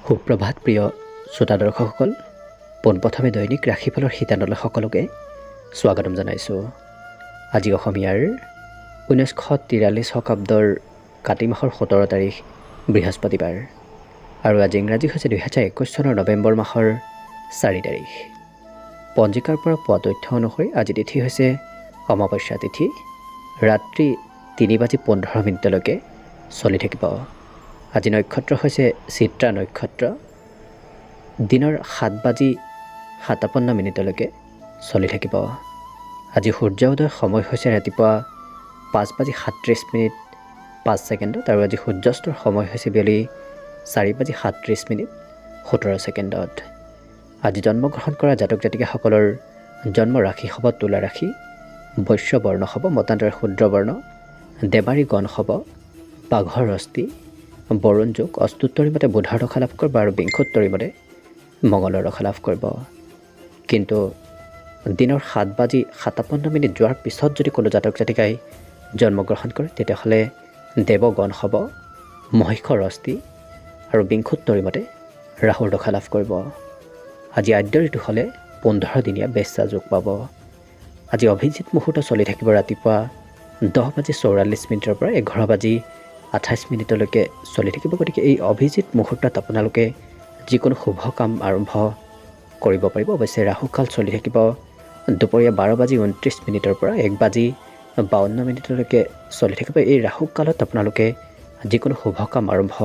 সুপ্ৰভাত প্ৰিয় শ্ৰোতা দৰ্শকসকল, পোনপ্ৰথমে দৈনিক ৰাশিফলৰ শীতানলে সকলোকে স্বাগতম জনাইছোঁ। আজি অসমীয়াৰ 1943 শকাব্দৰ কাতি মাহৰ 17 তাৰিখ বৃহস্পতিবাৰ আৰু আজি ইংৰাজী হৈছে 2021 চনৰ নৱেম্বৰ মাহৰ 4 তাৰিখ। পঞ্জিকাৰ পৰা পোৱা তথ্য অনুসৰি আজি তিথি হৈছে অমাৱস্যা তিথি। ৰাত্ৰি 3:15 চলি থাকিব। আজি নক্ষত্ৰ হৈছে চিত্ৰা নক্ষত্ৰ। দিনৰ 7:57 চলি থাকিব। আজি সূৰ্য উদয়ৰ সময় হৈছে ৰাতিপুৱা 5:37:05 আৰু আজি সূৰ্যাস্তৰ সময় হৈছে বেলি 4:37:17। আজি জন্মগ্ৰহণ কৰা জাতক জাতিকাসকলৰ জন্ম ৰাশি হ'ব তুলা ৰাশি, বৈশ্য বৰ্ণ হ'ব মতান্তৰ শূদ্ৰ বৰ্ণ, দেৱাৰী গণ হ'ব বাঘৰ অস্থি, বৰুণ যোগ অস্তুত্তৰী মতে বুধৰ দশা লাভ কৰিব আৰু বিংশোত্তৰী মতে মঙলৰ দশা লাভ কৰিব। কিন্তু দিনৰ 7:57 যোৱাৰ পিছত যদি কোনো জাতক জাতিকাই জন্মগ্ৰহণ কৰে তেতিয়াহ'লে দেৱগণ হ'ব মহিষৰ অস্থি আৰু বিংশোত্তৰী মতে ৰাহুৰ দশা লাভ কৰিব। আজি আদ্য ঋতু হ'লে 15 দিনীয়া বেশ্যা যোগ পাব। আজি অভিজিত মুহূৰ্ত চলি থাকিব ৰাতিপুৱা 10:44 পৰা 11:28 চলি থাকিব। গতিকে এই অভিজিত মুহূৰ্তত আপোনালোকে যিকোনো শুভ কাম আৰম্ভ কৰিব পাৰিব। অৱশ্যে ৰাহুকাল চলি থাকিব দুপৰীয়া 12:29 পৰা 1:52 চলি থাকিব। এই ৰাহুকালত আপোনালোকে যিকোনো শুভ কাম আৰম্ভ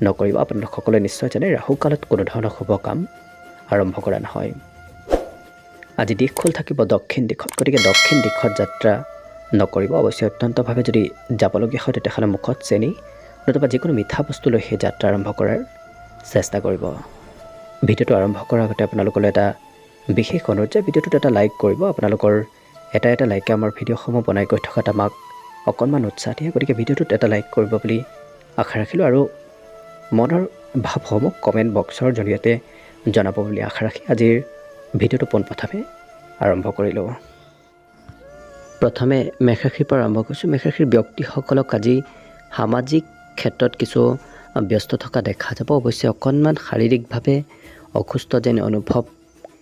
নকৰিব। আপোনালোক সকলোৱে নিশ্চয় জানে ৰাহুকালত কোনো ধৰণৰ শুভ কাম আৰম্ভ কৰা নহয়। আজি দিশ খোল থাকিব দক্ষিণ দিশত, গতিকে দক্ষিণ দিশত যাত্ৰা নকৰিব। অৱশ্যে অত্যন্তভাৱে যদি যাবলগীয়া হয় তেতিয়াহ'লে মুখত চেনি নতুবা যিকোনো মিঠা বস্তু লৈ সেই যাত্ৰা আৰম্ভ কৰাৰ চেষ্টা কৰিব। ভিডিঅ'টো আৰম্ভ কৰাৰ আগতে আপোনালোকলৈ এটা বিশেষ অনুৰোধ যে ভিডিঅ'টোত এটা লাইক কৰিব। আপোনালোকৰ এটা লাইকে আমাৰ ভিডিঅ'সমূহ বনাই গৈ থকাত আমাক অকণমান উৎসাহ দিয়ে। গতিকে ভিডিঅ'টোত এটা লাইক কৰিব বুলি আশা ৰাখিলোঁ আৰু মনৰ ভাৱসমূহ কমেণ্ট বক্সৰ জৰিয়তে জনাব বুলি আশা ৰাখি আজিৰ ভিডিঅ'টো পোনপ্ৰথমে আৰম্ভ কৰিলোঁ। প্ৰথমে মেষ ৰাশিৰ পৰা আৰম্ভ কৰিছোঁ। মেষ ৰাশিৰ ব্যক্তিসকলক আজি সামাজিক ক্ষেত্ৰত কিছু ব্যস্ত থকা দেখা যাব। অৱশ্যে অকণমান শাৰীৰিকভাৱে অসুস্থ যেন অনুভৱ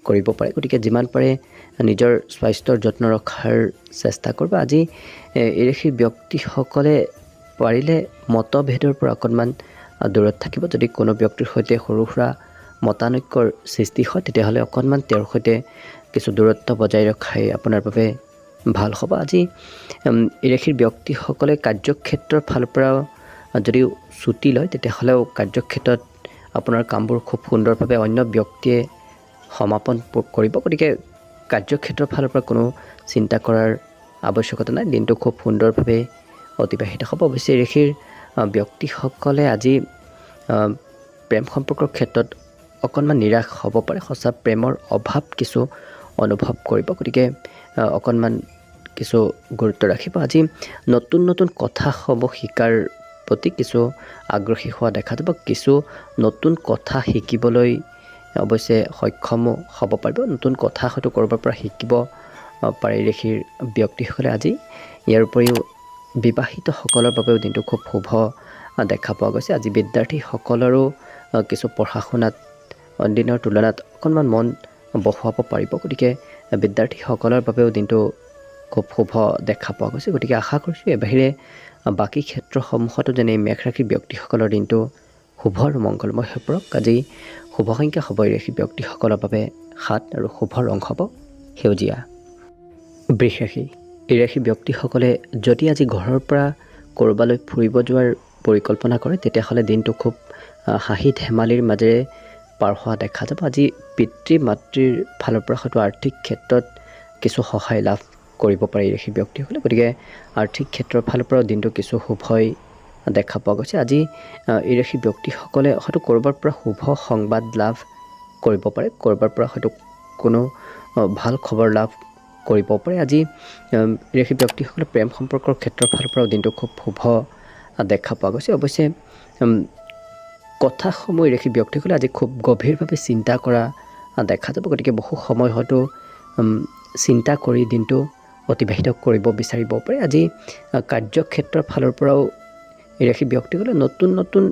কৰিব পাৰে। গতিকে যিমান পাৰে নিজৰ স্বাস্থ্যৰ যত্ন ৰখাৰ চেষ্টা কৰিব। আজি এই ৰাশিৰ ব্যক্তিসকলে পাৰিলে মতভেদৰ পৰা অকণমান দূৰত থাকিব। যদি কোনো ব্যক্তিৰ সৈতে সৰু সুৰা মতানৈক্যৰ সৃষ্টি হয় তেতিয়াহ'লে অকণমান তেওঁৰ সৈতে কিছু দূৰত্ব বজাই ৰখাই আপোনাৰ বাবে ভাল হ'ব। আজি এই ৰাশিৰ ব্যক্তিসকলে কাৰ্যক্ষেত্ৰৰ ফালৰ পৰা যদিও ছুটি লয় তেতিয়াহ'লেও কাৰ্যক্ষেত্ৰত আপোনাৰ কামবোৰ খুব সুন্দৰভাৱে অন্য ব্যক্তিয়ে সমাপন কৰিব। গতিকে কাৰ্যক্ষেত্ৰৰ ফালৰ পৰা কোনো চিন্তা কৰাৰ আৱশ্যকতা নাই। দিনটো খুব সুন্দৰভাৱে অতিবাহিত হ'ব। অৱশ্যে এই ৰাশিৰ ব্যক্তিসকলে আজি প্ৰেম সম্পৰ্কৰ ক্ষেত্ৰত অকণমান নিৰাশ হ'ব পাৰে। সঁচা প্ৰেমৰ অভাৱ কিছু অনুভৱ কৰিব। গতিকে অকণমান কিছু গুৰুত্ব ৰাখিব। আজি নতুন কথাসমূহ শিকাৰ প্ৰতি কিছু আগ্ৰহী হোৱা দেখা যাব। কিছু নতুন কথা শিকিবলৈ অৱশ্যে সক্ষমো হ'ব পাৰিব। নতুন কথা হয়তো ক'ৰবাৰ পৰা শিকিব পাৰে এই ৰাশিৰ ব্যক্তিসকলে আজি। ইয়াৰ উপৰিও বিবাহিতসকলৰ বাবেও দিনটো খুব শুভ দেখা পোৱা গৈছে। আজি বিদ্যাৰ্থীসকলৰো কিছু পঢ়া শুনাত দিনৰ তুলনাত অকণমান মন বহুৱাব পাৰিব। গতিকে বিদ্যাৰ্থীসকলৰ বাবেও দিনটো খুব শুভ দেখা পোৱা গৈছে। গতিকে আশা কৰিছোঁ এই বাহিৰে বাকী ক্ষেত্ৰসমূহতো যেনে মেষ ৰাশিৰ ব্যক্তিসকলৰ দিনটো শুভ আৰু মংগলময় হৈ পৰক। আজি শুভ সংখ্যা হ'ব এই ৰাশিৰ ব্যক্তিসকলৰ বাবে 7 আৰু শুভ ৰং হ'ব সেউজীয়া। বৃষ ৰাশি। এই ৰাশিৰ ব্যক্তিসকলে যদি আজি ঘৰৰ পৰা ক'ৰবালৈ ফুৰিব যোৱাৰ পৰিকল্পনা কৰে তেতিয়াহ'লে দিনটো খুব হাঁহি ধেমালিৰ মাজেৰে পাৰ হোৱা দেখা যাব। আজি পিতৃ মাতৃৰ ফালৰ পৰা হয়তো আৰ্থিক ক্ষেত্ৰত কিছু সহায় লাভ কৰিব পাৰে এই ৰাশিৰ ব্যক্তিসকলে। গতিকে আৰ্থিক ক্ষেত্ৰৰ ফালৰ পৰাও দিনটো কিছু শুভই দেখা পোৱা গৈছে। আজি এই ৰাশিৰ ব্যক্তিসকলে হয়তো ক'ৰবাৰ পৰা শুভ সংবাদ লাভ কৰিব পাৰে। ক'ৰবাৰ পৰা হয়তো কোনো ভাল খবৰ লাভ কৰিব পাৰে। আজি এই ৰাশিৰ ব্যক্তিসকলে প্ৰেম সম্পৰ্কৰ ক্ষেত্ৰৰ ফালৰ পৰাও দিনটো খুব শুভ দেখা পোৱা গৈছে। অৱশ্যে কথাসমূহ এই ৰাশিৰ ব্যক্তিসকলে আজি খুব গভীৰভাৱে চিন্তা কৰা দেখা যাব। গতিকে বহু সময় হয়তো চিন্তা কৰি দিনটো অতিবাহিত কৰিব বিচাৰিব পাৰে। আজি কাৰ্যক্ষেত্ৰৰ ফালৰ পৰাও এই ৰাশিৰ ব্যক্তিসকলে নতুন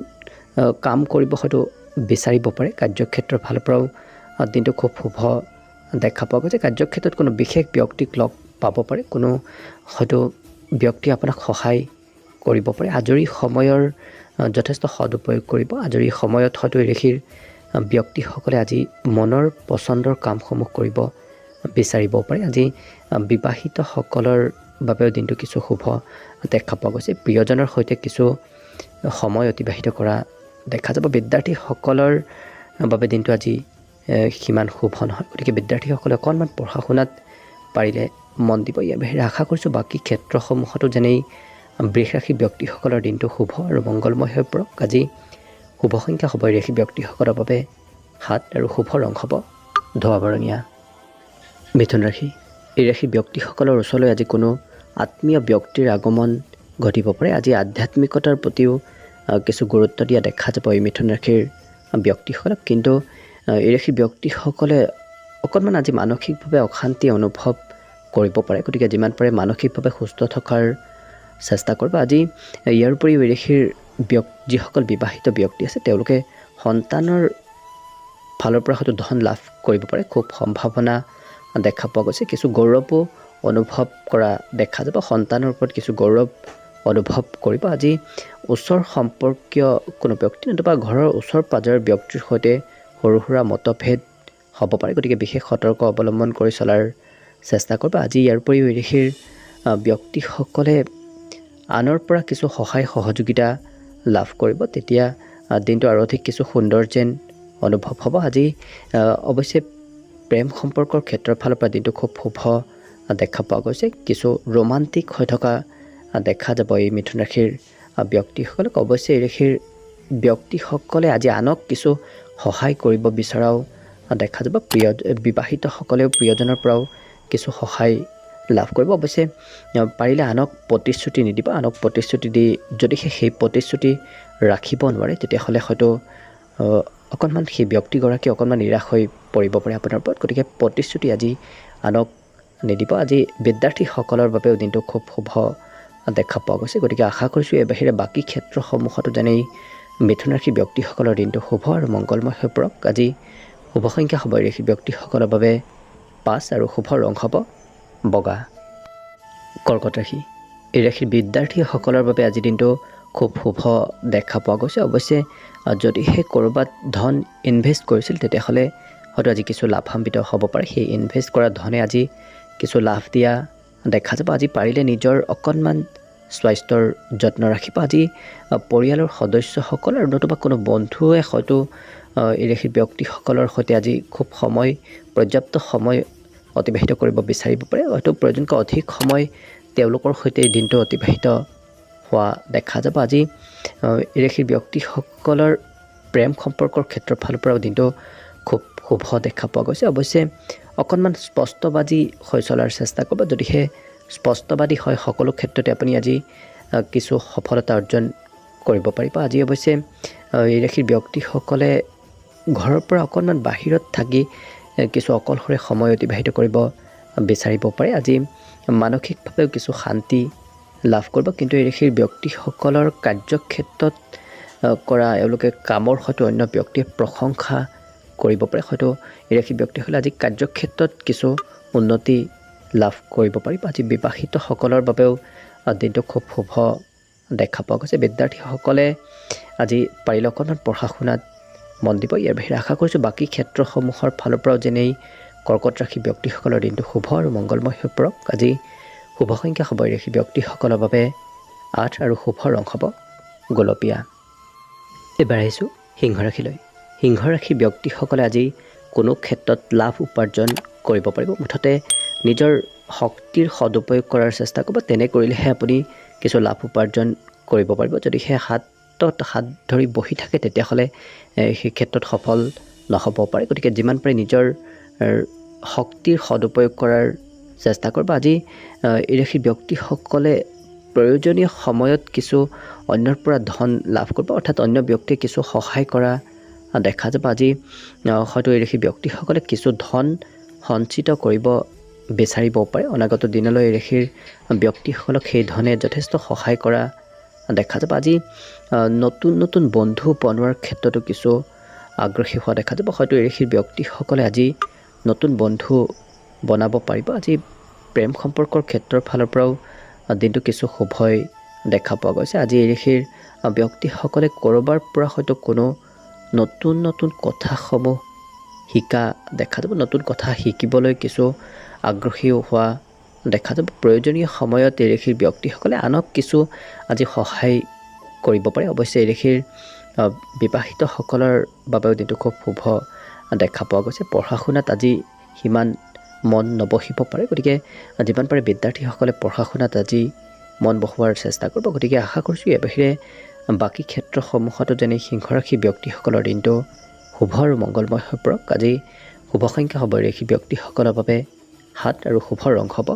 কাম কৰিব হয়তো বিচাৰিব পাৰে। কাৰ্যক্ষেত্ৰৰ ফালৰ পৰাও দিনটো খুব শুভ দেখা পোৱা গৈছে। কাৰ্যক্ষেত্ৰত কোনো বিশেষ ব্যক্তিক লগ পাব পাৰে, কোনো হয়তো ব্যক্তিয়ে আপোনাক সহায় কৰিব পাৰে। আজৰি সময়ৰ যথেষ্ট সদুপয়োগ কৰিব। আজৰি সময়ত হয়তো এই ৰাশিৰ ব্যক্তিসকলে আজি মনৰ পচন্দৰ কামসমূহ কৰিব বিচাৰিব পাৰে। আজি বিবাহিতসকলৰ বাবেও দিনটো কিছু শুভ দেখা পোৱা গৈছে। প্ৰিয়জনৰ সৈতে কিছু সময় অতিবাহিত কৰা দেখা যাব। বিদ্যাৰ্থীসকলৰ বাবে দিনটো আজি সিমান শুভ নহয়, গতিকে বিদ্যাৰ্থীসকলে অকণমান পঢ়া শুনাত পাৰিলে মন দিব। ইয়াৰ বাহিৰে আশা কৰিছোঁ বাকী ক্ষেত্ৰসমূহতো যেনেই বৃষ ৰাশি ব্যক্তিসকলৰ দিনটো শুভ আৰু মংগলময় হৈ পৰক। আজি শুভ সংখ্যা হ'ব এই ৰাশি ব্যক্তিসকলৰ বাবে 7 আৰু শুভ ৰং হ'ব ধোঁৱা বৰণীয়া। মিথুন ৰাশি, এই ৰাশি ব্যক্তিসকলৰ ওচৰলৈ আজি কোনো আত্মীয় ব্যক্তিৰ আগমন ঘটিব পাৰে। আজি আধ্যাত্মিকতাৰ প্ৰতিও কিছু গুৰুত্ব দিয়া দেখা যাব এই মিথুন ৰাশিৰ ব্যক্তিসকলক। কিন্তু এই ৰাশি ব্যক্তিসকলে অকণমান আজি মানসিকভাৱে অশান্তি অনুভৱ কৰিব পাৰে, গতিকে যিমান পাৰে মানসিকভাৱে সুস্থ থকাৰ চেষ্টা কৰিব। আজি ইয়াৰ উপৰিও এই ৰাশিৰ যিসকল বিবাহিত ব্যক্তি আছে তেওঁলোকে সন্তানৰ ফালৰ পৰা হয়তো ধন লাভ কৰিব পাৰে, খুব সম্ভাৱনা দেখা পোৱা গৈছে। কিছু গৌৰৱো অনুভৱ কৰা দেখা যাব। সন্তানৰ ওপৰত কিছু গৌৰৱ অনুভৱ কৰিব। আজি ওচৰ সম্পৰ্কীয় কোনো ব্যক্তি নতুবা ঘৰৰ ওচৰ পাজৰৰ ব্যক্তিৰ সৈতে সৰু সুৰা মতভেদ হ'ব পাৰে, গতিকে বিশেষ সতৰ্ক অৱলম্বন কৰি চলাৰ চেষ্টা কৰিব। আজি ইয়াৰ উপৰিও এই ৰাশিৰ ব্যক্তিসকলে আনৰ পৰা কিছু সহায় সহযোগিতা লাভ কৰিব, তেতিয়া দিনটো আৰু অধিক কিছু সুন্দৰ যেন অনুভৱ হ'ব। আজি অৱশ্যে প্ৰেম সম্পৰ্কৰ ক্ষেত্ৰৰ ফালৰ পৰা দিনটো খুব শুভ দেখা পোৱা গৈছে। কিছু ৰোমান্টিক হৈ থকা দেখা যাব এই মিথুন ৰাশিৰ ব্যক্তিসকলক। অৱশ্যে এই ৰাশিৰ ব্যক্তিসকলে আজি আনক কিছু সহায় কৰিব বিচৰাও দেখা যাব। বিবাহিতসকলেও প্ৰিয়জনৰ পৰাও কিছু সহায় লাভ কৰিব। অৱশ্যে পাৰিলে আনক প্ৰতিশ্ৰুতি নিদিব। আনক প্ৰতিশ্ৰুতি দি যদিহে সেই প্ৰতিশ্ৰুতি ৰাখিব নোৱাৰে তেতিয়াহ'লে হয়তো অকণমান সেই ব্যক্তিগৰাকী অকণমান নিৰাশ হৈ পৰিব পাৰে আপোনাৰ ওপৰত, গতিকে প্ৰতিশ্ৰুতি আজি আনক নিদিব। আজি বিদ্যাৰ্থীসকলৰ বাবেও দিনটো খুব শুভ দেখা পোৱা গৈছে, গতিকে আশা কৰিছোঁ এই বাহিৰে বাকী ক্ষেত্ৰসমূহতো যেনেই মিথুন ৰাশি ব্যক্তিসকলৰ দিনটো শুভ আৰু মংগলময় হৈ পৰক। আজি শুভ সংখ্যা হ'ব এই ৰাশি ব্যক্তিসকলৰ বাবে 5 আৰু শুভ ৰং হ'ব বগা। কৰ্কট ৰাশি, এই ৰাশিৰ বিদ্যাৰ্থীসকলৰ বাবে আজি দিনটো খুব শুভ দেখা পোৱা গৈছে। অৱশ্যে যদিহে ক'ৰবাত ধন ইনভেষ্ট কৰিছিল তেতিয়াহ'লে হয়তো আজি কিছু লাভান্বিত হ'ব পাৰে। সেই ইনভেষ্ট কৰা ধনে আজি কিছু লাভ দিয়া দেখা যাব। আজি পাৰিলে নিজৰ অকণমান স্বাস্থ্যৰ যত্ন ৰাখিব। আজি পৰিয়ালৰ সদস্যসকল আৰু নতুবা কোনো বন্ধুৱে হয়তো এই ৰাশিৰ ব্যক্তিসকলৰ সৈতে আজি খুব পৰ্যাপ্ত সময় অতিবাহিত কৰিব বিচাৰিব পাৰে। হয়তো প্ৰয়োজনকৈ অধিক সময় তেওঁলোকৰ সৈতে দিনটো অতিবাহিত হোৱা দেখা যাব। আজি এই ৰাশিৰ ব্যক্তিসকলৰ প্ৰেম সম্পৰ্কৰ ক্ষেত্ৰৰ ফালৰ পৰাও দিনটো খুব শুভ দেখা পোৱা গৈছে। অৱশ্যে অকণমান স্পষ্টবাদী হৈ চলাৰ চেষ্টা কৰিব। যদিহে স্পষ্টবাদী হয় সকলো ক্ষেত্ৰতে আপুনি আজি কিছু সফলতা অৰ্জন কৰিব পাৰিব। আজি অৱশ্যে এই ৰাশিৰ ব্যক্তিসকলে ঘৰৰ পৰা অকণমান বাহিৰত থাকি কিছু অকলশৰে সময় অতিবাহিত কৰিব বিচাৰিব পাৰে। আজি মানসিকভাৱেও কিছু শান্তি লাভ কৰিব, কিন্তু এই ৰাশিৰ ব্যক্তিসকলৰ কাৰ্যক্ষেত্ৰত কৰা এওঁলোকে কামৰ হয়তো অন্য ব্যক্তিয়ে প্ৰশংসা কৰিব পাৰে। হয়তো এই ৰাশিৰ ব্যক্তিসকলে আজি কাৰ্যক্ষেত্ৰত কিছু উন্নতি লাভ কৰিব পাৰিব। আজি বিবাহিতসকলৰ বাবেও দিনটো খুব শুভ দেখা পোৱা গৈছে। বিদ্যাৰ্থীসকলে আজি পাৰিলে অকণমান পঢ়া শুনাত মন দিব। ইয়াৰ বাহিৰে আশা কৰিছোঁ বাকী ক্ষেত্ৰসমূহৰ ফালৰ পৰাও যেনেই কৰ্কট ৰাশি ব্যক্তিসকলৰ দিনটো শুভ আৰু মংগলময় হৈ পৰক। আজি শুভ সংখ্যা হ'ব এই ৰাশি ব্যক্তিসকলৰ বাবে 8 আৰু শুভ ৰং হ'ব গোলপীয়া। এইবাৰ আহিছোঁ সিংহ ৰাশিলৈ। সিংহ ৰাশি ব্যক্তিসকলে আজি কোনো ক্ষেত্ৰত লাভ উপাৰ্জন কৰিব পাৰিব। মুঠতে নিজৰ শক্তিৰ সদুপয়োগ কৰাৰ চেষ্টা কৰিব, তেনে কৰিলেহে আপুনি কিছু লাভ উপাৰ্জন কৰিব পাৰিব। যদিহে হাত ধৰি বহি থাকে তেতিয়াহ'লে সেই ক্ষেত্ৰত সফল নহ'ব পাৰে। গতিকে যিমান পাৰে নিজৰ শক্তিৰ সদুপয়োগ কৰাৰ চেষ্টা কৰিব। আজি এই ৰাশিৰ ব্যক্তিসকলে প্ৰয়োজনীয় সময়ত কিছু অন্যৰ পৰা ধন লাভ কৰিব, অৰ্থাৎ অন্য ব্যক্তিয়ে কিছু সহায় কৰা দেখা যাব। আজি হয়তো এই ৰাশিৰ ব্যক্তিসকলে কিছু ধন সঞ্চিত কৰিব বিচাৰিব পাৰে। অনাগত দিনলৈ এই ৰাশিৰ ব্যক্তিসকলক সেই ধনে যথেষ্ট সহায় কৰা দেখা যাব। আজি নতুন বন্ধু বনোৱাৰ ক্ষেত্ৰতো কিছু আগ্ৰহী হোৱা দেখা যাব। হয়তো এই ৰাশিৰ ব্যক্তিসকলে আজি নতুন বন্ধু বনাব পাৰিব। আজি প্ৰেম সম্পৰ্কৰ ক্ষেত্ৰৰ ফালৰ পৰাও দিনটো কিছু শুভই দেখা পোৱা গৈছে। আজি এই ৰাশিৰ ব্যক্তিসকলে ক'ৰবাৰ পৰা হয়তো কোনো নতুন কথাসমূহ শিকা দেখা যাব। নতুন কথা শিকিবলৈ কিছু আগ্ৰহীও হোৱা দেখা যাব। প্ৰয়োজনীয় সময়ত এই ৰাশিৰ ব্যক্তিসকলে আনক কিছু আজি সহায় কৰিব পাৰে। অৱশ্যে এই ৰাশিৰ বিবাহিতসকলৰ বাবেও দিনটো খুব শুভ দেখা পোৱা গৈছে। পঢ়া শুনাত আজি সিমান মন নবহিব পাৰে, গতিকে যিমান পাৰে বিদ্যাৰ্থীসকলে পঢ়া শুনাত আজি মন বহোৱাৰ চেষ্টা কৰিব। গতিকে আশা কৰিছোঁ ইয়াৰ বাহিৰে বাকী ক্ষেত্ৰসমূহতো যেনে সিংহ ৰাশি ব্যক্তিসকলৰ দিনটো শুভ আৰু মংগলময় হৈ পৰক। আজি শুভ সংখ্যা হ'ব এই ৰাশি ব্যক্তিসকলৰ বাবে 7 আৰু শুভ ৰং হ'ব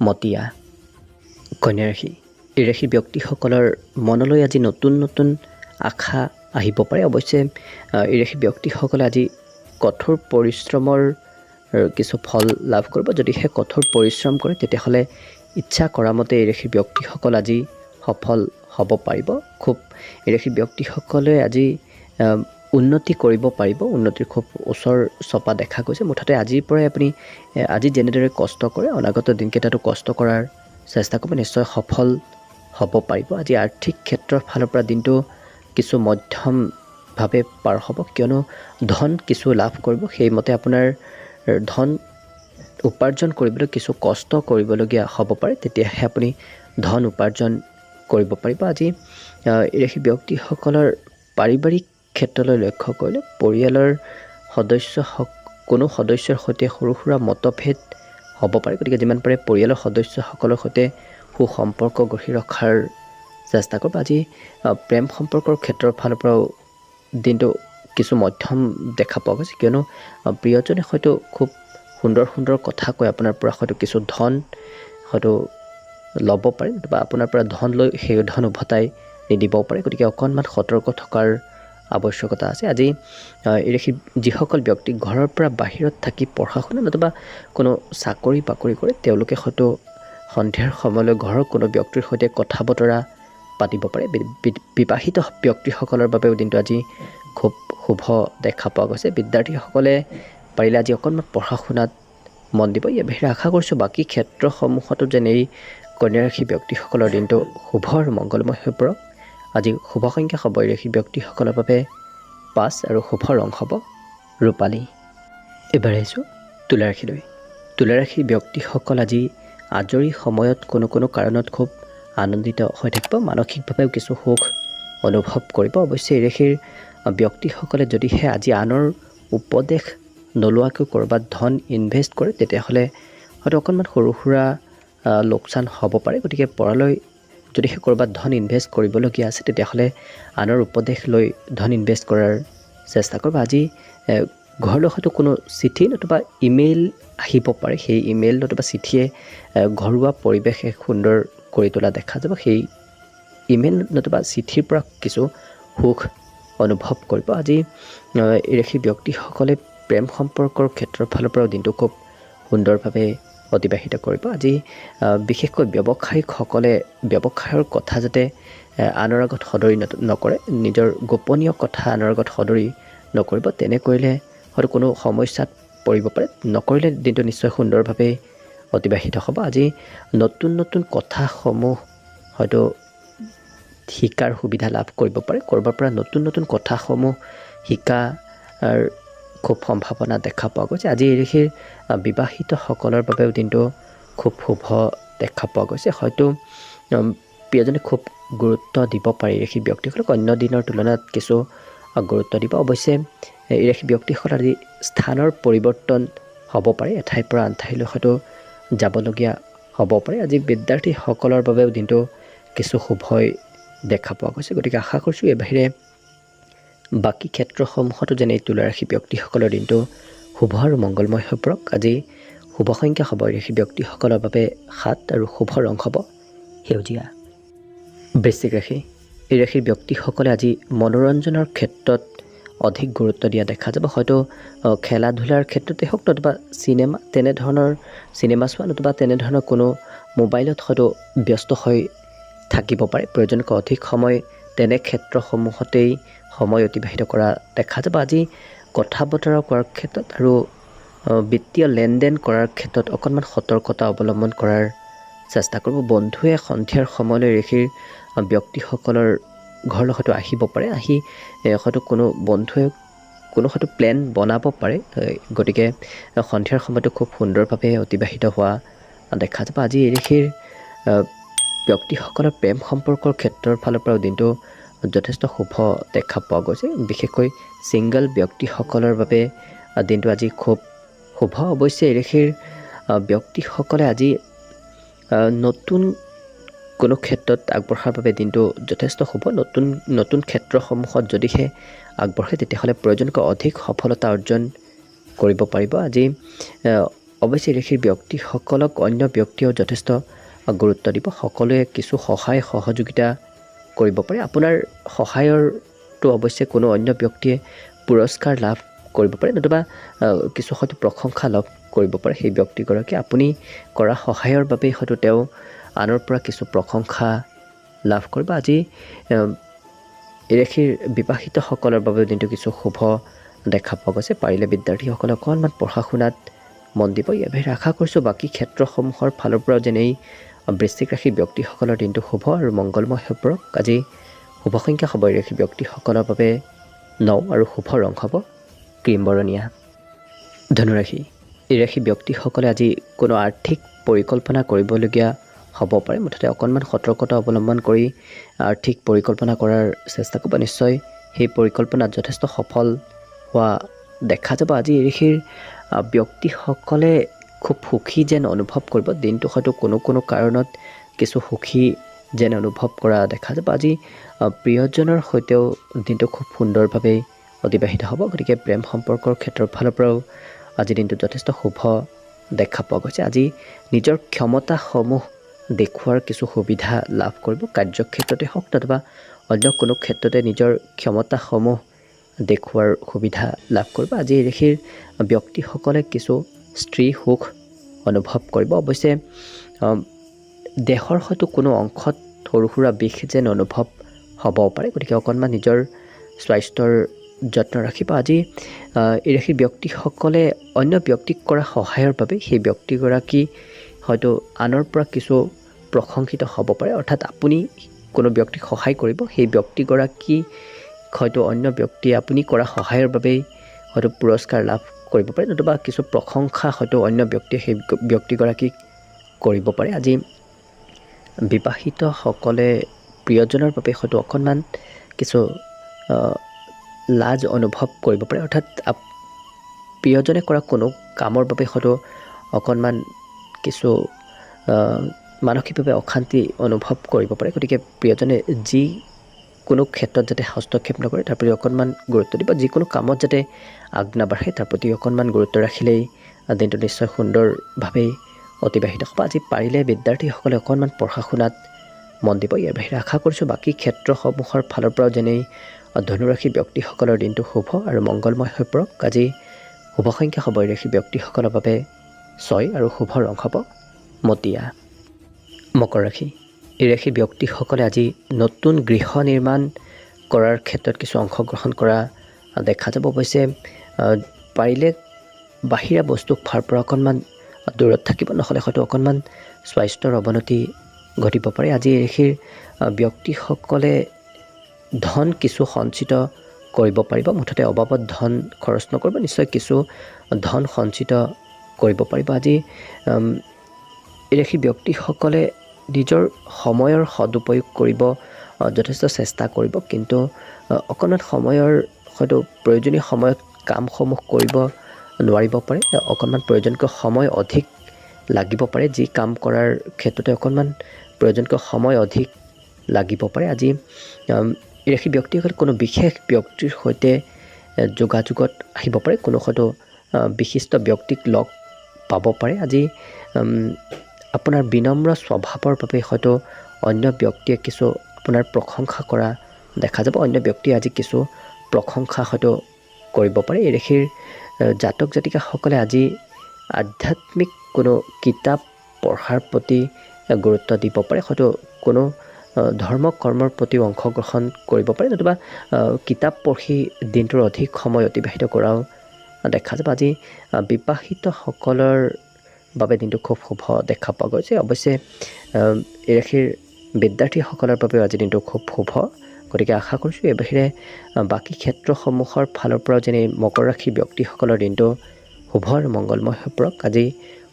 মটিয়া। কন্যা ৰাশি, এই ৰাশিৰ ব্যক্তিসকলৰ মনলৈ আজি নতুন আশা আহিব পাৰে। অৱশ্যে এই ৰাশিৰ ব্যক্তিসকলে আজি কঠোৰ পৰিশ্ৰমৰ কিছু ফল লাভ কৰিব। যদিহে কঠোৰ পৰিশ্ৰম কৰে তেতিয়াহ'লে ইচ্ছা কৰা মতে এই ৰাশিৰ ব্যক্তিসকল আজি সফল হ'ব পাৰিব। খুব এই ৰাশিৰ ব্যক্তিসকলে আজি উন্নতি কৰিব পাৰিব। উন্নতিৰ খুব ওচৰ চপা দেখা গৈছে। মুঠতে আজিৰ পৰাই আপুনি আজি যেনেদৰে কষ্ট কৰে অনাগত দিনকেইটাতো কষ্ট কৰাৰ চেষ্টা কৰিব, নিশ্চয় সফল হ'ব পাৰিব। আজি আৰ্থিক ক্ষেত্ৰৰ ফালৰ পৰা দিনটো কিছু মধ্যমভাৱে পাৰ হ'ব, কিয়নো ধন কিছু লাভ কৰিব। সেইমতে আপোনাৰ ধন উপাৰ্জন কৰিবলৈ কিছু কষ্ট কৰিবলগীয়া হ'ব পাৰে, তেতিয়াহে আপুনি ধন উপাৰ্জন কৰিব পাৰিব। আজি এই ৰাশি ব্যক্তিসকলৰ পাৰিবাৰিক ক্ষেত্ৰলৈ লক্ষ্য কৰিলে পৰিয়ালৰ কোনো সদস্যৰ সৈতে সৰু সুৰা মতভেদ হ'ব পাৰে। গতিকে যিমান পাৰে পৰিয়ালৰ সদস্যসকলৰ সৈতে সুসম্পৰ্ক গঢ়ি ৰখাৰ চেষ্টা কৰিব। আজি প্ৰেম সম্পৰ্কৰ ক্ষেত্ৰৰ ফালৰ পৰাও দিনটো কিছু মধ্যম দেখা পোৱা গৈছে, কিয়নো প্ৰিয়জনে হয়তো খুব সুন্দৰ কথা কৈ আপোনাৰ পৰা হয়তো কিছু ধন হয়তো ল'ব পাৰে, বা আপোনাৰ পৰা ধন লৈ সেই ধন উভতাই নিদিবও পাৰে। গতিকে অকণমান সতৰ্ক থকাৰ আৱশ্যকতা আছে। আজি এই ৰাশি যিসকল ব্যক্তি ঘৰৰ পৰা বাহিৰত থাকি পঢ়া শুনা নতুবা কোনো চাকৰি বাকৰি কৰে, তেওঁলোকে হয়তো সন্ধিয়াৰ সময়লৈ ঘৰৰ কোনো ব্যক্তিৰ সৈতে কথা বতৰা পাতিব পাৰে। বিবাহিত ব্যক্তিসকলৰ বাবেও দিনটো আজি খুব শুভ দেখা পোৱা গৈছে। বিদ্যাৰ্থীসকলে পাৰিলে আজি অকণমান পঢ়া শুনাত মন দিব। ইয়াৰ বাহিৰে আশা কৰিছোঁ বাকী ক্ষেত্ৰসমূহতো যেনে এই কন্যা ৰাশি ব্যক্তিসকলৰ দিনটো শুভ আৰু মংগলময় হৈ পৰক। আজি শুভ সংখ্যা হ'ব এই ৰাশি ব্যক্তিসকলৰ বাবে 5 আৰু শুভ ৰং হ'ব ৰূপালী। এইবাৰ আহিছোঁ তুলা ৰাশিলৈ। তুলা ৰাশিৰ ব্যক্তিসকল আজি আজৰি সময়ত কোনো কাৰণত খুব আনন্দিত হৈ থাকিব। মানসিকভাৱেও কিছু সুখ অনুভৱ কৰিব। অৱশ্যে এই ৰাশিৰ ব্যক্তিসকলে যদিহে আজি আনৰ উপদেশ নোলোৱাকৈ ক'ৰবাত ধন ইনভেষ্ট কৰে, তেতিয়াহ'লে হয়তো অকণমান সৰু সুৰা লোকচান হ'ব পাৰে। গতিকে পৰালৈ যদিহে ক'ৰবাত ধন ইনভেষ্ট কৰিবলগীয়া আছে, তেতিয়াহ'লে আনৰ উপদেশ লৈ ধন ইনভেষ্ট কৰাৰ চেষ্টা কৰিব। আজি ঘৰলৈ হয়তো কোনো চিঠি নতুবা ইমেইল আহিব পাৰে। সেই ইমেইল নতুবা চিঠিয়ে ঘৰুৱা পৰিৱেশ এক সুন্দৰ কৰি তোলা দেখা যাব। সেই ইমেইল নতুবা চিঠিৰ পৰা কিছু সুখ অনুভৱ কৰিব। আজি এই ৰাশিৰ ব্যক্তিসকলে প্ৰেম সম্পৰ্কৰ ক্ষেত্ৰৰ ফালৰ পৰাও দিনটো খুব সুন্দৰভাৱে অতিবাহিত কৰিব। আজি বিশেষকৈ ব্যৱসায়িকসকলে ব্যৱসায়ৰ কথা যাতে আনৰ আগত সদৰি নকৰে, নিজৰ গোপনীয় কথা আনৰ আগত সদৰি নকৰিব। তেনে কৰিলে হয়তো কোনো সমস্যাত পৰিব পাৰে। নকৰিলে দিনটো নিশ্চয় সুন্দৰভাৱে অতিবাহিত হ'ব। আজি নতুন কথাসমূহ হয়তো শিকাৰ সুবিধা লাভ কৰিব পাৰে। ক'ৰবাৰ পৰা নতুন কথাসমূহ শিকাৰ খুব সম্ভাৱনা দেখা পোৱা গৈছে। আজি এই ৰাশিৰ বিবাহিতসকলৰ বাবেও দিনটো খুব শুভ দেখা পোৱা গৈছে। হয়তো প্ৰিয়জনে খুব গুৰুত্ব দিব পাৰে এই ৰাশিৰ ব্যক্তিসকলক, অন্য দিনৰ তুলনাত কিছু গুৰুত্ব দিব। অৱশ্যে এই ৰাশিৰ ব্যক্তিসকলৰ আজি স্থানৰ পৰিৱৰ্তন হ'ব পাৰে। এঠাইৰ পৰা আন ঠাইলৈ হয়তো যাবলগীয়া হ'ব পাৰে। আজি বিদ্যাৰ্থীসকলৰ বাবেও দিনটো কিছু শুভই দেখা পোৱা গৈছে। গতিকে আশা কৰিছোঁ এই বাহিৰে বাকী ক্ষেত্ৰসমূহতো যেনে তুলা ৰাশি ব্যক্তিসকলৰ দিনটো শুভ আৰু মংগলময় হৈ পৰক। আজি শুভ সংখ্যা হ'ব এই ৰাশি ব্যক্তিসকলৰ বাবে 7 আৰু শুভ ৰং হ'ব সেউজীয়া। বৃশ্চিক ৰাশি, এই ৰাশিৰ ব্যক্তিসকলে আজি মনোৰঞ্জনৰ ক্ষেত্ৰত অধিক গুৰুত্ব দিয়া দেখা যাব। হয়তো খেলা ধূলাৰ ক্ষেত্ৰতে হওক নতুবা চিনেমা চোৱা নতুবা তেনেধৰণৰ কোনো মোবাইলত হয়তো ব্যস্ত হৈ থাকিব পাৰে। প্ৰয়োজনকৈ অধিক সময় তেনে ক্ষেত্ৰসমূহতেই সময় অতিবাহিত কৰা দেখা যাব। আজি কথা বতৰা কোৱাৰ ক্ষেত্ৰত আৰু বিত্তীয় লেনদেন কৰাৰ ক্ষেত্ৰত অকণমান সতৰ্কতা অৱলম্বন কৰাৰ চেষ্টা কৰিব। বন্ধুৱে সন্ধিয়াৰ সময়লৈ ঋষিৰ ব্যক্তিসকলৰ ঘৰলৈ হয়তো আহিব পাৰে, আহি হয়তো কোনো বন্ধুৱে কোনো হয়তো প্লেন বনাব পাৰে। গতিকে সন্ধিয়াৰ সময়টো খুব সুন্দৰভাৱে অতিবাহিত হোৱা দেখা যাব। আজি ঋষিৰ ব্যক্তিসকলৰ প্ৰেম সম্পৰ্কৰ ক্ষেত্ৰৰ ফালৰ পৰাও দিনটো যথেষ্ট শুভ দেখা পোৱা গৈছে। বিশেষকৈ ছিংগল ব্যক্তিসকলৰ বাবে দিনটো আজি খুব শুভ। অৱশ্যে ঋষিৰ ব্যক্তিসকলে আজি নতুন কোনো ক্ষেত্ৰত আগবঢ়াৰ বাবে দিনটো যথেষ্ট শুভ। নতুন ক্ষেত্ৰসমূহত যদিহে আগবঢ়ে তেতিয়াহ'লে প্ৰয়োজনকৈ অধিক সফলতা অৰ্জন কৰিব পাৰিব। আজি অৱশ্যে ঋষিৰ ব্যক্তিসকলক অন্য ব্যক্তিয়েও যথেষ্ট গুৰুত্ব দিব। সকলোৱে কিছু সহায় সহযোগিতা কৰিব পাৰে। আপোনাৰ সহায়ৰটো অৱশ্যে কোনো অন্য ব্যক্তিয়ে পুৰস্কাৰ লাভ কৰিব পাৰে, নতুবা কিছু হয়তো প্ৰশংসা লাভ কৰিব পাৰে সেই ব্যক্তিগৰাকীয়ে। আপুনি কৰা সহায়ৰ বাবেই হয়তো তেওঁ আনৰ পৰা কিছু প্ৰশংসা লাভ কৰিব। আজি ঋষিৰ বিবাহিতসকলৰ বাবেও দিনটো কিছু শুভ দেখা পোৱা গৈছে। পাৰিলে বিদ্যাৰ্থীসকলে অকণমান পঢ়া শুনাত মন দিব। ইয়াৰ বাহিৰে আশা কৰিছোঁ বাকী ক্ষেত্ৰসমূহৰ ফালৰ পৰাও যেনে এই বৃশ্চিক ৰাশিৰ ব্যক্তিসকলৰ দিনটো শুভ আৰু মংগলময় হৈ পৰক। আজি শুভ সংখ্যা হ'ব ঋষি ব্যক্তিসকলৰ বাবে 9 আৰু শুভ ৰং হ'ব ক্ৰীম বৰণীয়া। ধনুৰাশি, এই ৰাশি ব্যক্তিসকলে আজি কোনো আৰ্থিক পৰিকল্পনা কৰিবলগীয়া হ'ব পাৰে। মুঠতে অকণমান সতৰ্কতা অৱলম্বন কৰি আৰ্থিক পৰিকল্পনা কৰাৰ চেষ্টা কৰিব। নিশ্চয় সেই পৰিকল্পনাত যথেষ্ট সফল হোৱা দেখা যাব। আজি ঋষিৰ ব্যক্তিসকলে খুব সুখী যেন অনুভৱ কৰিব। দিনটো হয়তো কোনো কাৰণত কিছু সুখী যেন অনুভৱ কৰা দেখা যাব। আজি প্ৰিয়জনৰ সৈতেও দিনটো খুব সুন্দৰভাৱে অতিবাহিত হ'ব। গতিকে প্ৰেম সম্পৰ্কৰ ক্ষেত্ৰৰ ফালৰ পৰাও আজি দিনটো যথেষ্ট শুভ দেখা পোৱা গৈছে। আজি নিজৰ ক্ষমতাসমূহ দেখুওৱাৰ কিছু সুবিধা লাভ কৰিব। কাৰ্যক্ষেত্ৰতে হওক অথবা অন্য কোনো ক্ষেত্ৰতে নিজৰ ক্ষমতাসমূহ দেখুওৱাৰ সুবিধা লাভ কৰিব। আজি ঋষিৰ ব্যক্তিসকলে কিছু স্ত্ৰী সুখ অনুভৱ কৰিব। অৱশ্যে দেহৰ হয়তো কোনো অংশত সৰু সুৰা বিষ যেন অনুভৱ হ'ব পাৰে। গতিকে অকণমান নিজৰ স্বাস্থ্যৰ যত্ন ৰাখিব। আজি এই ৰাশিৰ ব্যক্তিসকলে অন্য ব্যক্তিক কৰা সহায়ৰ বাবে সেই ব্যক্তিগৰাকী হয়তো আনৰ পৰা কিছু প্ৰশংসিত হ'ব পাৰে। অৰ্থাৎ আপুনি কোনো ব্যক্তিক সহায় কৰিব, সেই ব্যক্তিগৰাকী হয়তো অন্য ব্যক্তিয়ে আপুনি কৰা সহায়ৰ বাবেই হয়তো পুৰস্কাৰ লাভ কৰিব পাৰে, নতুবা কিছু প্ৰশংসা হয়তো অন্য ব্যক্তিয়ে সেই ব্যক্তিগৰাকীক কৰিব পাৰে। আজি বিবাহিতসকলে প্ৰিয়জনৰ বাবে হয়তো অকণমান কিছু লাজ অনুভৱ কৰিব পাৰে। অৰ্থাৎ প্ৰিয়জনে কৰা কোনো কামৰ বাবে হয়তো অকণমান কিছু মানসিকভাৱে অশান্তি অনুভৱ কৰিব পাৰে। গতিকে প্ৰিয়জনে যিকোনো ক্ষেত্ৰত যাতে হস্তক্ষেপ নকৰে তাৰ প্ৰতি অকণমান গুৰুত্ব দিব। যিকোনো কামত যাতে আগ নাবাঢ়ে তাৰ প্ৰতি অকণমান গুৰুত্ব ৰাখিলেই দিনটো নিশ্চয় সুন্দৰভাৱেই অতিবাহিত হ'ব। আজি পাৰিলে বিদ্যাৰ্থীসকলে অকণমান পঢ়া শুনাত মন দিব। ইয়াৰ বাহিৰে আশা কৰিছোঁ বাকী ক্ষেত্ৰসমূহৰ ফালৰ পৰাও যেনে ধনুৰাশি ব্যক্তিসকলৰ দিনটো শুভ আৰু মংগলময় হৈ পৰক। আজি শুভ সংখ্যা হ'ব ৰাশি ব্যক্তিসকলৰ বাবে 6 আৰু শুভ ৰং হ'ব মটীয়া। মকৰ ৰাশি, এই ৰাশিৰ ব্যক্তিসকলে আজি নতুন গৃহ নিৰ্মাণ কৰাৰ ক্ষেত্ৰত কিছু অংশগ্ৰহণ কৰা দেখা যাব। অৱশ্যে পাৰিলে বাহিৰা বস্তু খোৱাৰ পৰা অকণমান দূৰত থাকিব, নহ'লে হয়তো অকণমান স্বাস্থ্যৰ অৱনতি ঘটিব পাৰে। আজি এই ৰাশিৰ ব্যক্তিসকলে ধন কিছু সঞ্চিত কৰিব পাৰিব। মুঠতে অবাবত ধন খৰচ নকৰিব, নিশ্চয় কিছু ধন সঞ্চিত কৰিব পাৰিব। আজি এই ৰাশিৰ ব্যক্তিসকলে নিজৰ সময়ৰ সদুপয়োগ কৰিব যথেষ্ট চেষ্টা কৰিব, কিন্তু অকণমান সময়ৰ হয়তো প্ৰয়োজনীয় সময়ত কামসমূহ কৰিব নোৱাৰিব পাৰে। অকণমান প্ৰয়োজনকৈ সময় অধিক লাগিব পাৰে। যি কাম কৰাৰ ক্ষেত্ৰতে অকণমান প্ৰয়োজনকৈ সময় অধিক লাগিব পাৰে। আজি এই ৰাশিৰ ব্যক্তিসকলে কোনো বিশেষ ব্যক্তিৰ সৈতে যোগাযোগত আহিব পাৰে, কোনো হয়তো বিশিষ্ট ব্যক্তিক লগ পাব পাৰে। আজি আপোনাৰ বিনম্ৰ স্বভাৱৰ বাবে হয়তো অন্য ব্যক্তিয়ে কিছু আপোনাৰ প্ৰশংসা কৰা দেখা যাব। অন্য ব্যক্তিয়ে আজি কিছু প্ৰশংসা হয়তো কৰিব পাৰে। এই ৰাশিৰ জাতক জাতিকাসকলে আজি আধ্যাত্মিক কোনো কিতাপ পঢ়াৰ প্ৰতি গুৰুত্ব দিব পাৰে। হয়তো কোনো ধৰ্ম কৰ্মৰ প্ৰতি অংশগ্ৰহণ কৰিব পাৰে, নতুবা কিতাপ পঢ়ি দিনটোৰ অধিক সময় অতিবাহিত কৰাও দেখা যাব। আজি বিবাহিতসকলৰ বাবে দিনটো খুব শুভ দেখা পোৱা গৈছে। অৱশ্যে এই ৰাশিৰ বিদ্যাৰ্থীসকলৰ বাবেও আজি দিনটো খুব শুভ। গতিকে আশা কৰিছোঁ এই বাহিৰে বাকী ক্ষেত্ৰসমূহৰ ফালৰ পৰাও যেনে মকৰ ৰাশিৰ ব্যক্তিসকলৰ দিনটো শুভ আৰু মংগলময় হৈ পৰক। আজি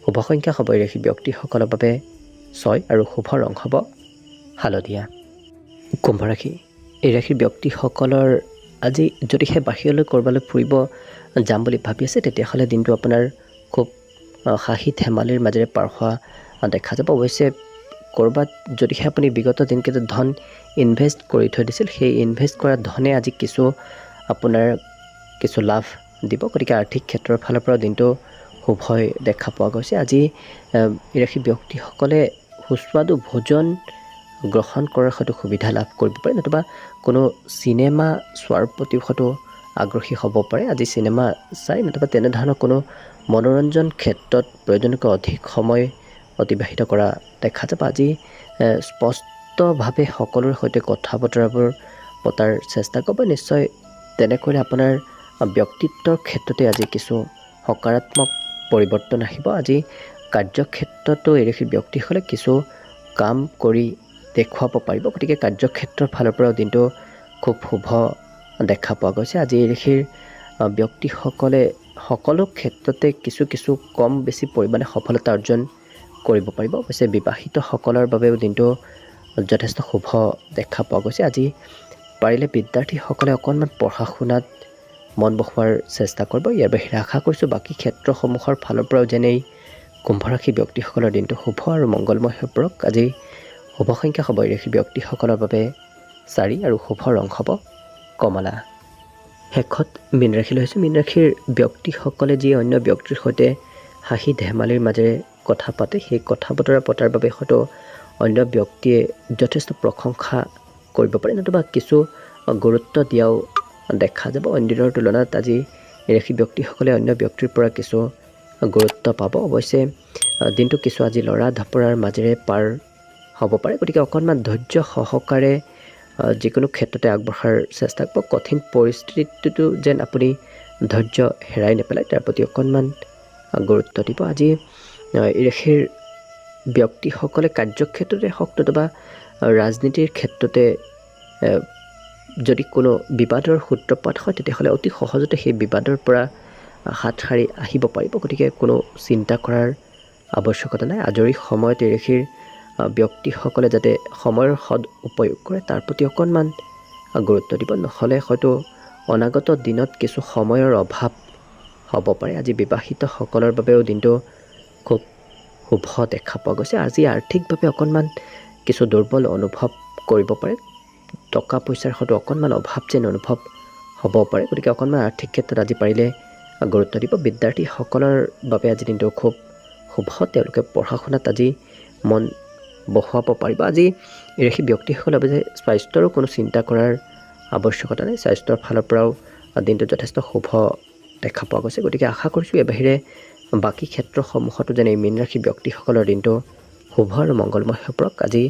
শুভ সংখ্যা হ'ব এই ৰাশিৰ ব্যক্তিসকলৰ বাবে 6 আৰু শুভ ৰং হ'ব হালধীয়া। কুম্ভ ৰাশি, এই ৰাশিৰ ব্যক্তিসকলৰ আজি যদিহে বাহিৰলৈ ক'ৰবালৈ ফুৰিব যাম বুলি ভাবি আছে, তেতিয়াহ'লে দিনটো আপোনাৰ খুব হাঁহি ধেমালিৰ মাজেৰে পাৰ হোৱা দেখা যাব। অৱশ্যে ক'ৰবাত যদিহে আপুনি বিগত দিনকেইটাত ধন ইনভেষ্ট কৰি থৈ দিছিল, সেই ইনভেষ্ট কৰা ধনে আজি আপোনাৰ কিছু লাভ দিব। গতিকে আৰ্থিক ক্ষেত্ৰৰ ফালৰ পৰা দিনটো শুভ দেখা পোৱা গৈছে। আজি এই ৰাশিৰ ব্যক্তিসকলে সুস্বাদু ভোজন গ্ৰহণ কৰাৰ হয়তো সুবিধা লাভ কৰিব পাৰে, নতুবা কোনো চিনেমা চোৱাৰ প্ৰতিও হয়তো আগ্ৰহী হ'ব পাৰে। আজি চিনেমা চাই নতুবা তেনেধৰণৰ কোনো মনোৰঞ্জন ক্ষেত্ৰত প্ৰয়োজনতকৈ অধিক সময় অতিবাহিত কৰা দেখা যাব। আজি স্পষ্টভাৱে সকলোৰে সৈতে কথা বতৰাবোৰ পতাৰ চেষ্টা কৰিব। নিশ্চয় তেনে কৰিলে আপোনাৰ ব্যক্তিত্বৰ ক্ষেত্ৰতে আজি কিছু সকাৰাত্মক পৰিৱৰ্তন আহিব। আজি কাৰ্যক্ষেত্ৰতো এই ৰাশিৰ ব্যক্তিসকলে কিছু কাম কৰি দেখুৱাব পাৰিব। গতিকে কাৰ্যক্ষেত্ৰৰ ফালৰ পৰাও দিনটো খুব শুভ দেখা পোৱা গৈছে। আজি এই ৰাশিৰ ব্যক্তিসকলে সকলো ক্ষেত্ৰতে কিছু কম বেছি পৰিমাণে সফলতা অৰ্জন কৰিব পাৰিব। অৱশ্যে বিবাহিতসকলৰ বাবেও দিনটো যথেষ্ট শুভ দেখা পোৱা গৈছে। আজি পাৰিলে বিদ্যাৰ্থীসকলে অকণমান পঢ়া শুনাত মন বহোৱাৰ চেষ্টা কৰিব। ইয়াৰ বাহিৰে আশা কৰিছোঁ বাকী ক্ষেত্ৰসমূহৰ ফালৰ পৰাও যেনেই কুম্ভ ৰাশি ব্যক্তিসকলৰ দিনটো শুভ আৰু মংগলময় হৈ পৰক। আজি শুভ সংখ্যা হ'ব এই ৰাশি ব্যক্তিসকলৰ বাবে 4 আৰু শুভ ৰং হ'ব কমলা। শেষত মীন ৰাশিলৈ হৈছে। মীন ৰাশিৰ ব্যক্তিসকলে যি অন্য ব্যক্তিৰ সৈতে হাঁহি ধেমালিৰ মাজেৰে কথা পাতে, সেই কথা বতৰা পতাৰ বাবে হয়তো অন্য ব্যক্তিয়ে যথেষ্ট প্ৰশংসা কৰিব পাৰে, নতুবা কিছু গুৰুত্ব দিয়াও দেখা যাব। অন্য দিনৰ তুলনাত আজি এই ৰাশি ব্যক্তিসকলে অন্য ব্যক্তিৰ পৰা কিছু গুৰুত্ব পাব। অৱশ্যে দিনটো কিছু আজি লৰা ঢপৰাৰ মাজেৰে পাৰ হ'ব পাৰে। গতিকে অকণমান ধৈৰ্য সহকাৰে যিকোনো ক্ষেত্ৰতে আগবঢ়াৰ চেষ্টা কৰিব। কঠিন পৰিস্থিতিটো যেন আপুনি ধৈৰ্য হেৰাই নেপেলায়, তাৰ প্ৰতি অকণমান গুৰুত্ব দিব। আজি এই ৰাশিৰ ব্যক্তিসকলে কাৰ্যক্ষেত্ৰতে হওক নতুবা ৰাজনীতিৰ ক্ষেত্ৰতে যদি কোনো বিবাদৰ সূত্ৰপাত হয়, তেতিয়াহ'লে অতি সহজতে সেই বিবাদৰ পৰা হাত সাৰি আহিব পাৰিব। গতিকে কোনো চিন্তা কৰাৰ আৱশ্যকতা নাই। আজৰি সময়ত এই ৰাশিৰ ব্যক্তিসকলে যাতে সময়ৰ সদ উপয়োগ কৰে, তাৰ প্ৰতি অকণমান গুৰুত্ব দিব। নহ'লে হয়তো অনাগত দিনত কিছু সময়ৰ অভাৱ হ'ব পাৰে। আজি বিবাহিতসকলৰ বাবেও দিনটো খুব শুভ দেখা পোৱা গৈছে। আজি আৰ্থিকভাৱে অকণমান কিছু দুৰ্বল অনুভৱ কৰিব পাৰে। টকা পইচাৰ হয়তো অকণমান অভাৱ যেন অনুভৱ হ'ব পাৰে। গতিকে অকণমান আৰ্থিক ক্ষেত্ৰত আজি পাৰিলে গুৰুত্ব দিব। বিদ্যাৰ্থীসকলৰ বাবে আজি দিনটো খুব শুভ। তেওঁলোকে পঢ়া শুনাত আজি মন বহোৱাব পাৰিব। আজি এই ৰাশি ব্যক্তিসকলৰ বাবে স্বাস্থ্যৰো কোনো চিন্তা কৰাৰ আৱশ্যকতা নাই। স্বাস্থ্যৰ ফালৰ পৰাও দিনটো যথেষ্ট শুভ দেখা পোৱা গৈছে। গতিকে আশা কৰিছোঁ এই বাহিৰে বাকী ক্ষেত্ৰসমূহতো যেনে মীন ৰাশি ব্যক্তিসকলৰ দিনটো শুভ আৰু মংগলময় হৈ পৰক। আজি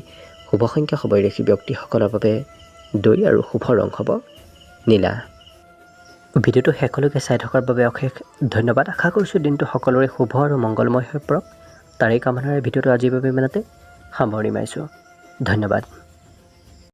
শুভ সংখ্যা হ'ব এই ৰাশি ব্যক্তিসকলৰ বাবে 2 আৰু শুভ ৰং হ'ব নীলা। ভিডিঅ'টো শেষলৈকে চাই থকাৰ বাবে অশেষ ধন্যবাদ। আশা কৰিছোঁ দিনটো সকলোৰে শুভ আৰু মংগলময় হৈ পৰক। তাৰেই কামনাৰে ভিডিঅ'টো আজিৰ বাবে ইমানতে সামৰণি মাৰিছোঁ। ধন্যবাদ।